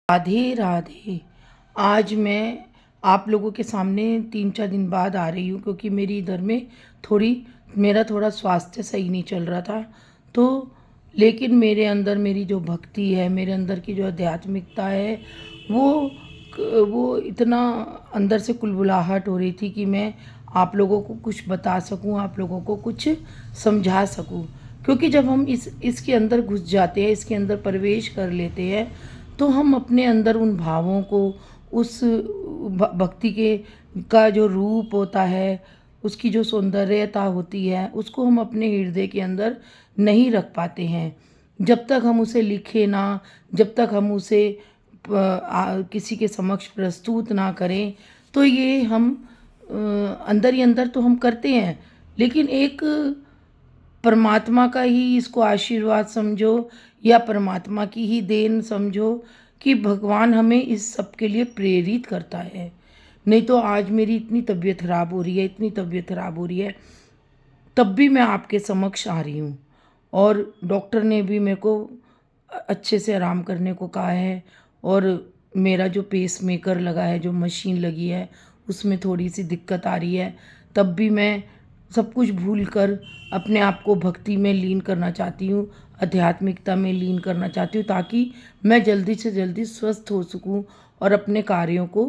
राधे राधे। आज मैं आप लोगों के सामने 3-4 दिन बाद आ रही हूँ क्योंकि मेरी इधर में थोड़ी मेरा थोड़ा स्वास्थ्य सही नहीं चल रहा था। तो लेकिन मेरे अंदर मेरी जो भक्ति है, मेरे अंदर की जो आध्यात्मिकता है, वो इतना अंदर से कुलबुलाहट हो रही थी कि मैं आप लोगों को कुछ बता सकूँ, आप लोगों को कुछ समझा सकूँ। क्योंकि जब हम इसके अंदर घुस जाते हैं, इसके अंदर प्रवेश कर लेते हैं, तो हम अपने अंदर उन भावों को, उस भक्ति के का जो रूप होता है, उसकी जो सौंदर्यता होती है, उसको हम अपने हृदय के अंदर नहीं रख पाते हैं। जब तक हम उसे लिखे ना, जब तक हम उसे किसी के समक्ष प्रस्तुत ना करें, तो ये हम अंदर ही अंदर तो हम करते हैं, लेकिन एक परमात्मा का ही इसको आशीर्वाद समझो या परमात्मा की ही देन समझो कि भगवान हमें इस सब के लिए प्रेरित करता है। नहीं तो आज मेरी इतनी तबीयत ख़राब हो रही है, इतनी तबीयत ख़राब हो रही है, तब भी मैं आपके समक्ष आ रही हूँ। और डॉक्टर ने भी मेरे को अच्छे से आराम करने को कहा है। और मेरा जो पेसमेकर लगा है, जो मशीन लगी है, उसमें थोड़ी सी दिक्कत आ रही है। तब भी मैं सब कुछ भूल कर अपने आप को भक्ति में लीन करना चाहती हूँ, आध्यात्मिकता में लीन करना चाहती हूँ, ताकि मैं जल्दी से जल्दी स्वस्थ हो सकूँ और अपने कार्यों को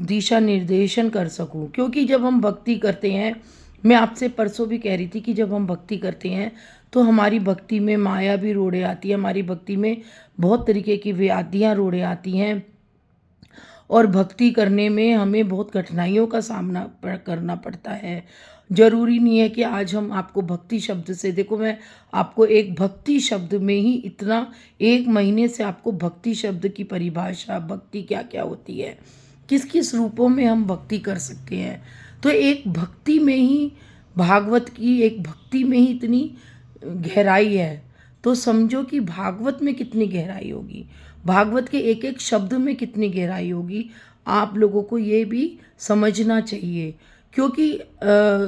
दिशा निर्देशन कर सकूँ। क्योंकि जब हम भक्ति करते हैं, मैं आपसे परसों भी कह रही थी कि जब हम भक्ति करते हैं तो हमारी भक्ति में माया भी रोड़े आती है, हमारी भक्ति में बहुत तरीके की व्याधियाँ रोड़े आती हैं। और भक्ति करने में हमें बहुत कठिनाइयों का सामना करना पड़ता है। ज़रूरी नहीं है कि आज हम आपको भक्ति शब्द से, देखो मैं आपको एक भक्ति शब्द में ही इतना 1 महीने से आपको भक्ति शब्द की परिभाषा, भक्ति क्या क्या होती है, किस किस रूपों में हम भक्ति कर सकते हैं, तो एक भक्ति में ही, भागवत की एक भक्ति में ही इतनी गहराई है। तो समझो कि भागवत में कितनी गहराई होगी, भागवत के एक एक शब्द में कितनी गहराई होगी, आप लोगों को ये भी समझना चाहिए। क्योंकि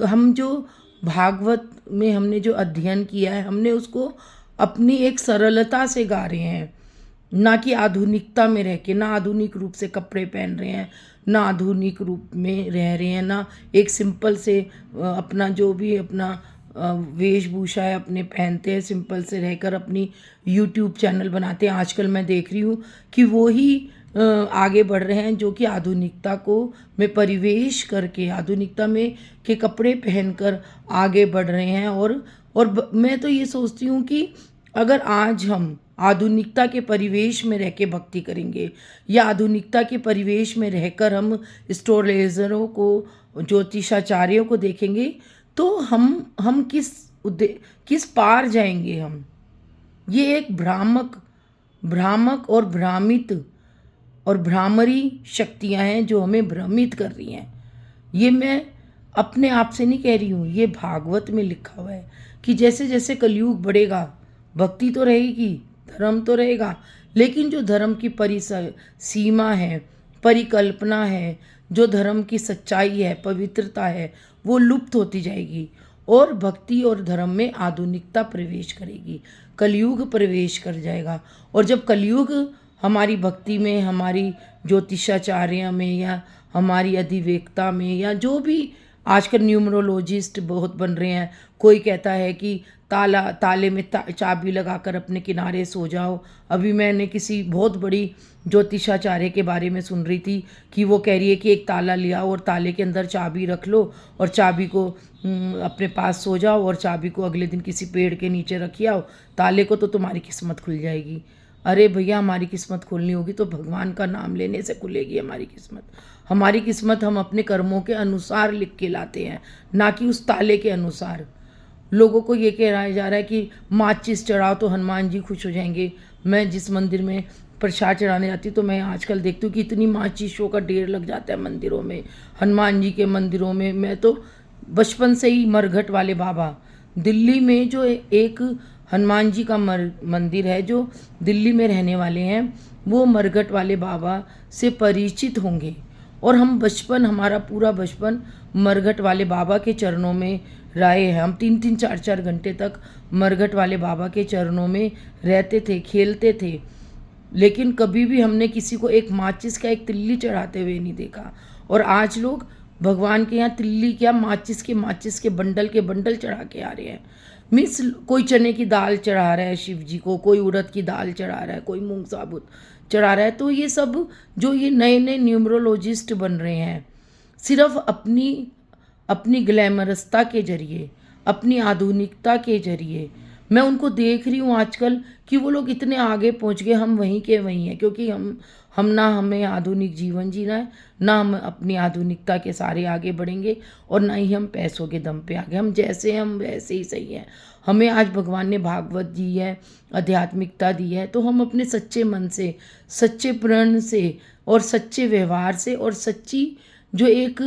हम जो भागवत में हमने जो अध्ययन किया है, हमने उसको अपनी एक सरलता से गा रहे हैं, ना कि आधुनिकता में रह के, ना आधुनिक रूप से कपड़े पहन रहे हैं, ना आधुनिक रूप में रह रहे हैं, ना एक सिंपल से अपना जो भी अपना वेशभूषा है अपने पहनते हैं, सिंपल से रहकर अपनी यूट्यूब चैनल बनाते हैं। आजकल मैं देख रही हूँ कि वो ही आगे बढ़ रहे हैं, जो कि आधुनिकता को में परिवेश करके, आधुनिकता में के कपड़े पहनकर आगे बढ़ रहे हैं। और मैं तो ये सोचती हूँ कि अगर आज हम आधुनिकता के परिवेश में रह के भक्ति करेंगे, या आधुनिकता के परिवेश में रहकर हम एस्ट्रोलॉजरों को, ज्योतिषाचार्यों को देखेंगे, तो हम किस पार जाएंगे हम। ये एक भ्रामक और भ्रामित और भ्रामरी शक्तियां हैं जो हमें भ्रमित कर रही हैं। ये मैं अपने आप से नहीं कह रही हूँ, ये भागवत में लिखा हुआ है कि जैसे जैसे कलयुग बढ़ेगा, भक्ति तो रहेगी, धर्म तो रहेगा, लेकिन जो धर्म की सीमा है, परिकल्पना है, जो धर्म की सच्चाई है, पवित्रता है, वो लुप्त होती जाएगी और भक्ति और धर्म में आधुनिकता प्रवेश करेगी, कलयुग प्रवेश कर जाएगा। और जब कलयुग हमारी भक्ति में, हमारी ज्योतिषाचार्य में, या हमारी अधिवेक्ता में, या जो भी आजकल न्यूमरोलॉजिस्ट बहुत बन रहे हैं, कोई कहता है कि ताले में चाबी लगाकर अपने किनारे सो जाओ। अभी मैंने किसी बहुत बड़ी ज्योतिषाचार्य के बारे में सुन रही थी कि वो कह रही है कि एक ताला लिया और ताले के अंदर चाबी रख लो और चाबी को अपने पास सो जाओ और चाबी को अगले दिन किसी पेड़ के नीचे रखी आओ, ताले को तो तुम्हारी किस्मत खुल जाएगी। अरे भैया, हमारी किस्मत खुलनी होगी तो भगवान का नाम लेने से खुलेगी हमारी किस्मत। हमारी किस्मत हम अपने कर्मों के अनुसार लिख के लाते हैं, ना कि उस ताले के अनुसार। लोगों को ये कहा जा रहा है कि माचिस चढ़ाओ तो हनुमान जी खुश हो जाएंगे। मैं जिस मंदिर में प्रसाद चढ़ाने जाती हूँ तो मैं आजकल देखती हूँ कि इतनी माचिसों का ढेर लग जाता है मंदिरों में, हनुमान जी के मंदिरों में। मैं तो बचपन से ही मरघट वाले बाबा, दिल्ली में जो एक हनुमान जी का मंदिर है, जो दिल्ली में रहने वाले हैं, वो मरघट वाले बाबा से परिचित होंगे। और हम बचपन, हमारा पूरा बचपन मरघट वाले बाबा के चरणों में रहे हैं। हम 3-3, 4-4 घंटे तक मरघट वाले बाबा के चरणों में रहते थे, खेलते थे। लेकिन कभी भी हमने किसी को एक माचिस का एक तिल्ली चढ़ाते हुए नहीं देखा। और आज लोग भगवान के यहाँ तिल्ली क्या, माचिस के बंडल चढ़ा के आ रहे हैं। मीन्स कोई चने की दाल चढ़ा रहा है शिव जी को, कोई उड़द की दाल चढ़ा रहा है, कोई मूंग साबुत चढ़ा रहा है। तो ये सब जो ये नए नए न्यूमरोलॉजिस्ट बन रहे हैं, सिर्फ अपनी अपनी ग्लैमरसता के जरिए, अपनी आधुनिकता के जरिए, मैं उनको देख रही हूँ आजकल कि वो लोग इतने आगे पहुँच गए, हम वहीं के वहीं हैं। क्योंकि हम ना, हमें आधुनिक जीवन जीना है, ना हम अपनी आधुनिकता के सारे आगे बढ़ेंगे, और ना ही हम पैसों के दम पे आगे। हम जैसे हैं हम वैसे ही सही हैं। हमें आज भगवान ने भागवत दी है, आध्यात्मिकता दी है, तो हम अपने सच्चे मन से, सच्चे प्रण से और सच्चे व्यवहार से और सच्ची जो एक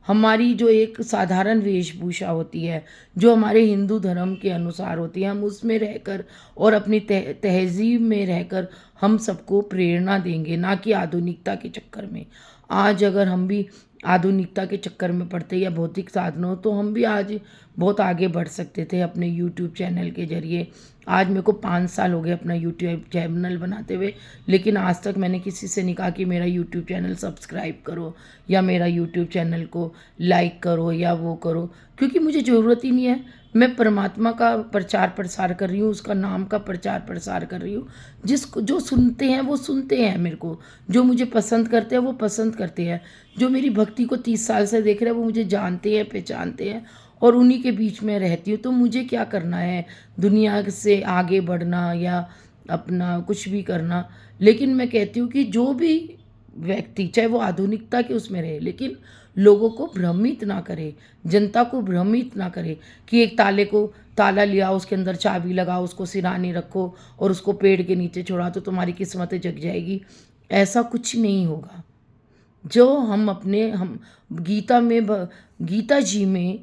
हमारी जो एक साधारण वेशभूषा होती है, जो हमारे हिंदू धर्म के अनुसार होती है, हम उसमें रहकर और अपनी तहज़ीब में रहकर हम सबको प्रेरणा देंगे, ना कि आधुनिकता के चक्कर में। आज अगर हम भी आधुनिकता के चक्कर में पड़ते या भौतिक साधनों, तो हम भी आज बहुत आगे बढ़ सकते थे अपने यूट्यूब चैनल के ज़रिए। आज मेरे को 5 साल हो गए अपना यूट्यूब चैनल बनाते हुए, लेकिन आज तक मैंने किसी से नहीं कहा कि मेरा यूट्यूब चैनल सब्सक्राइब करो या मेरा यूट्यूब चैनल को लाइक करो या वो करो, क्योंकि मुझे ज़रूरत ही नहीं है। मैं परमात्मा का प्रचार प्रसार कर रही हूँ, उसका नाम का प्रचार प्रसार कर रही हूँ। जिसको जो सुनते हैं वो सुनते हैं मेरे को, जो मुझे पसंद करते हैं वो पसंद करते हैं, जो मेरी भक्ति को 30 साल से देख रहे हैं वो मुझे जानते हैं, पहचानते हैं, और उन्हीं के बीच में रहती हूँ। तो मुझे क्या करना है, दुनिया से आगे बढ़ना या अपना कुछ भी करना। लेकिन मैं कहती हूँ कि जो भी व्यक्ति, चाहे वो आधुनिकता के उसमें रहे, लेकिन लोगों को भ्रमित ना करे, जनता को भ्रमित ना करे कि एक ताले को ताला लिया, उसके अंदर चाबी लगाओ, उसको सिरहाने रखो और उसको पेड़ के नीचे छोड़ा तो तुम्हारी किस्मतें जग जाएगी। ऐसा कुछ नहीं होगा। जो हम गीता में गीता जी में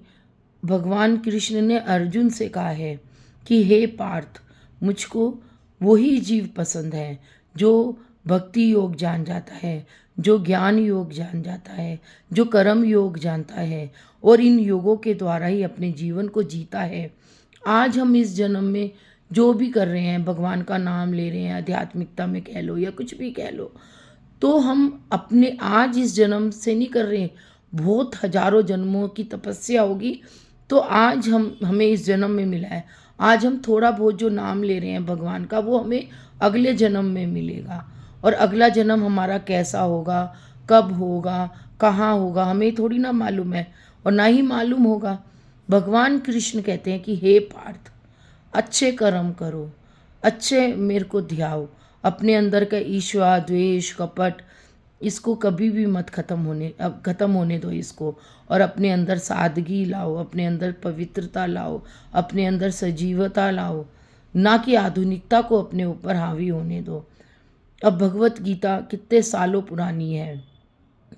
भगवान कृष्ण ने अर्जुन से कहा है कि हे पार्थ, मुझको वही जीव पसंद है जो भक्ति योग जान जाता है, जो ज्ञान योग जान जाता है, जो कर्म योग जानता है और इन योगों के द्वारा ही अपने जीवन को जीता है। आज हम इस जन्म में जो भी कर रहे हैं, भगवान का नाम ले रहे हैं, आध्यात्मिकता में कह लो या कुछ भी कह लो, तो हम अपने आज इस जन्म से नहीं कर रहे हैं, बहुत हजारों जन्मों की तपस्या होगी तो आज हमें इस जन्म में मिला है। आज हम थोड़ा बहुत जो नाम ले रहे हैं भगवान का, वो हमें अगले जन्म में मिलेगा। और अगला जन्म हमारा कैसा होगा, कब होगा, कहाँ होगा, हमें थोड़ी ना मालूम है और ना ही मालूम होगा। भगवान कृष्ण कहते हैं कि हे पार्थ, अच्छे कर्म करो, अच्छे मेरे को ध्याओ, अपने अंदर का ईर्ष्या, द्वेष, कपट, इसको कभी भी मत ख़त्म होने दो इसको। और अपने अंदर सादगी लाओ, अपने अंदर पवित्रता लाओ, अपने अंदर सजीवता लाओ, ना कि आधुनिकता को अपने ऊपर हावी होने दो। अब भगवत गीता कितने सालों पुरानी है,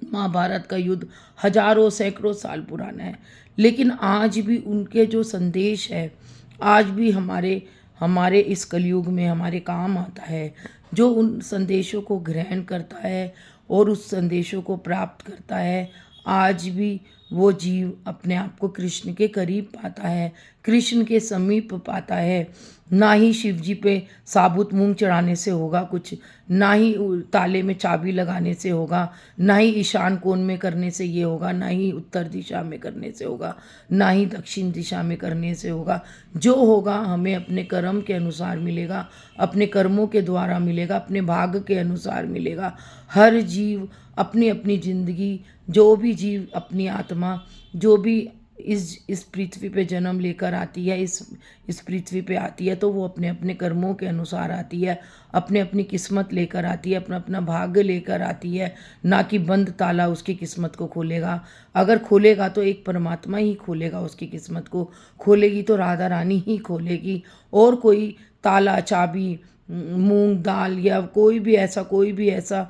महाभारत का युद्ध हजारों सैकड़ों साल पुराना है, लेकिन आज भी उनके जो संदेश है आज भी हमारे हमारे इस कलयुग में हमारे काम आता है। जो उन संदेशों को ग्रहण करता है और उस संदेशों को प्राप्त करता है, आज भी वो जीव अपने आप को कृष्ण के करीब पाता है, कृष्ण के समीप पाता है। ना ही शिव जी पे साबुत मूंग चढ़ाने से होगा कुछ, ना ही ताले में चाबी लगाने से होगा, ना ही ईशान कोण में करने से ये होगा, ना ही उत्तर दिशा में करने से होगा, ना ही दक्षिण दिशा में करने से होगा। जो होगा हमें अपने कर्म के अनुसार मिलेगा, अपने कर्मों के द्वारा मिलेगा, अपने भाग्य के अनुसार मिलेगा। हर जीव अपनी अपनी जिंदगी, जो भी जीव अपनी आत्मा जो भी इस पृथ्वी पे जन्म लेकर आती है, इस पृथ्वी पे आती है, तो वो अपने अपने कर्मों के अनुसार आती है, अपने अपनी किस्मत लेकर आती है, अपना अपना भाग्य लेकर आती है। ना कि बंद ताला उसकी किस्मत को खोलेगा। अगर खोलेगा तो एक परमात्मा ही खोलेगा उसकी किस्मत को, खोलेगी तो राधा रानी ही खोलेगी। और कोई ताला, चाबी, मूंग दाल या कोई भी ऐसा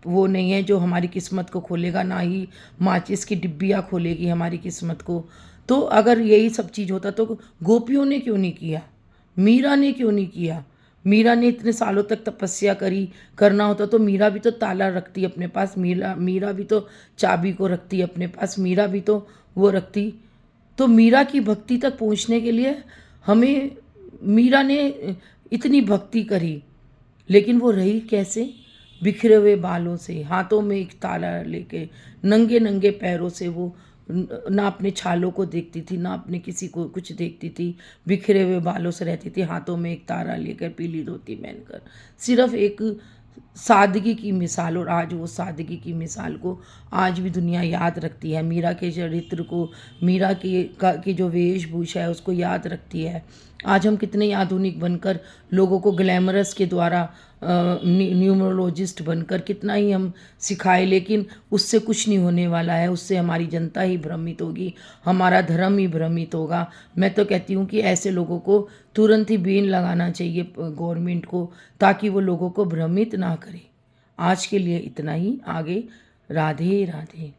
वो नहीं है जो हमारी किस्मत को खोलेगा। ना ही माचिस की डिब्बियाँ खोलेगी हमारी किस्मत को। तो अगर यही सब चीज़ होता तो गोपियों ने क्यों नहीं किया, मीरा ने क्यों नहीं किया? मीरा ने इतने सालों तक तपस्या करना होता तो मीरा भी तो ताला रखती अपने पास, मीरा भी तो चाबी को रखती अपने पास, मीरा भी तो वो रखती। तो मीरा की भक्ति तक पहुंचने के लिए हमें, मीरा ने इतनी भक्ति करी, लेकिन वो रही कैसे? बिखरे हुए बालों से, हाथों में एक ताला लेके, नंगे नंगे पैरों से वो ना अपने छालों को देखती थी, ना अपने किसी को कुछ देखती थी। बिखरे हुए बालों से रहती थी, हाथों में एक तारा लेकर, पीली धोती पहनकर। सिर्फ एक सादगी की मिसाल, और आज वो सादगी की मिसाल को आज भी दुनिया याद रखती है। मीरा के चरित्र को, मीरा की जो वेशभूषा है उसको याद रखती है। आज हम कितने आधुनिक बनकर लोगों को ग्लैमरस के द्वारा न्यूमरोलॉजिस्ट बनकर कितना ही हम सिखाए, लेकिन उससे कुछ नहीं होने वाला है। उससे हमारी जनता ही भ्रमित होगी, हमारा धर्म ही भ्रमित होगा। मैं तो कहती हूँ कि ऐसे लोगों को तुरंत ही बैन लगाना चाहिए गवर्नमेंट को, ताकि वो लोगों को भ्रमित ना करे। आज के लिए इतना ही, आगे राधे राधे।